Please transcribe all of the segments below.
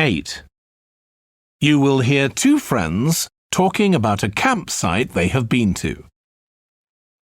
8. You will hear two friends talking about a campsite they have been to.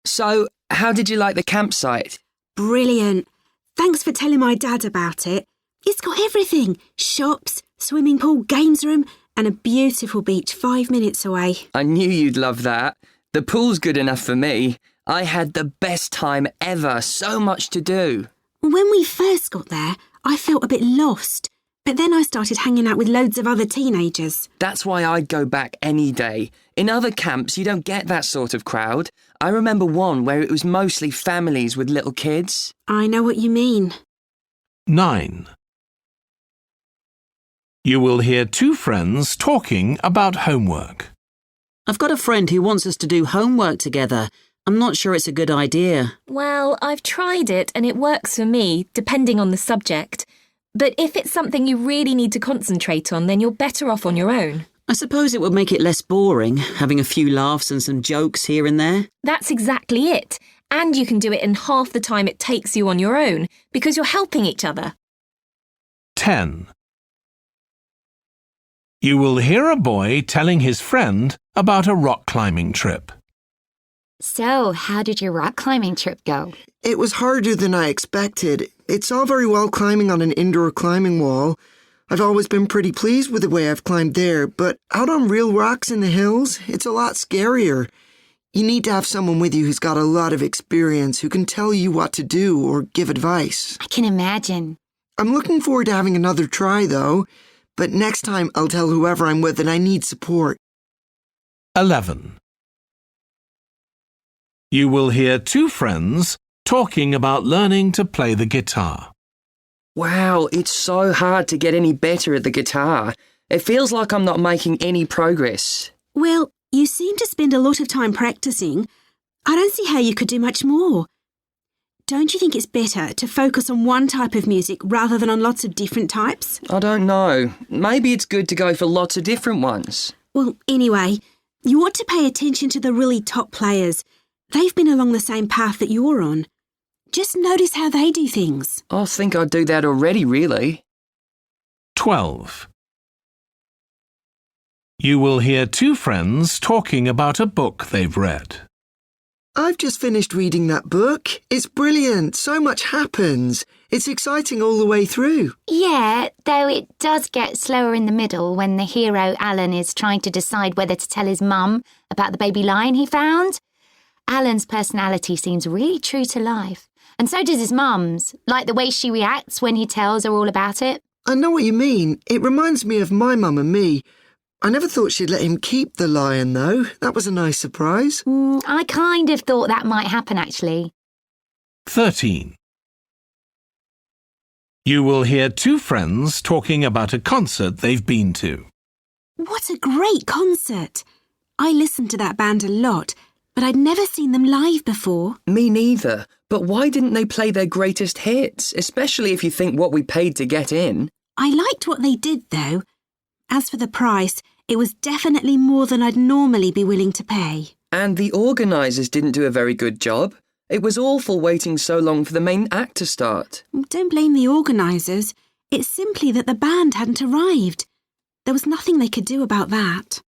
So, how did you like the campsite? Brilliant. Thanks for telling my dad about it. It's got everything. Shops, swimming pool, games room, and a beautiful beach 5 minutes away. I knew you'd love that. The pool's good enough for me. I had the best time ever. So much to do. When we first got there, I felt a bit lost. But then I started hanging out with loads of other teenagers. That's why I'd go back any day. In other camps, you don't get that sort of crowd. I remember one where it was mostly families with little kids. I know what you mean. 9. You will hear two friends talking about homework. I've got a friend who wants us to do homework together. I'm not sure it's a good idea. Well, I've tried it and it works for me, depending on the subject. But if it's something you really need to concentrate on, then you're better off on your own. I suppose it would make it less boring, having a few laughs and some jokes here and there. That's exactly it. And you can do it in half the time it takes you on your own, because you're helping each other. 10. You will hear a boy telling his friend about a rock climbing trip. So, how did your rock climbing trip go? It was harder than I expected. It's all very well climbing on an indoor climbing wall. I've always been pretty pleased with the way I've climbed there, but out on real rocks in the hills, it's a lot scarier. You need to have someone with you who's got a lot of experience, who can tell you what to do or give advice. I can imagine. I'm looking forward to having another try, though. But next time I'll tell whoever I'm with that I need support. 11. You will hear two friends talking about learning to play the guitar. Wow, it's so hard to get any better at the guitar. It feels like I'm not making any progress. Well, you seem to spend a lot of time practicing. I don't see how you could do much more. Don't you think it's better to focus on one type of music rather than on lots of different types? I don't know. Maybe it's good to go for lots of different ones. Well, anyway, you ought to pay attention to the really top players. They've been along the same path that you're on. Just notice how they do things. I think I'd do that already, really. 12. You will hear two friends talking about a book they've read. I've just finished reading that book. It's brilliant. So much happens. It's exciting all the way through. Yeah, though it does get slower in the middle when the hero Alan is trying to decide whether to tell his mum about the baby lion he found. Alan's personality seems really true to life. And so does his mum's, like the way she reacts when he tells her all about it. I know what you mean. It reminds me of my mum and me. I never thought she'd let him keep the lion, though. That was a nice surprise. I kind of thought that might happen, actually. 13. You will hear two friends talking about a concert they've been to. What a great concert! I listened to that band a lot, but I'd never seen them live before. Me neither. But why didn't they play their greatest hits, especially if you think what we paid to get in? I liked what they did, though. As for the price, it was definitely more than I'd normally be willing to pay. And the organisers didn't do a very good job. It was awful waiting so long for the main act to start. Don't blame the organisers. It's simply that the band hadn't arrived. There was nothing they could do about that.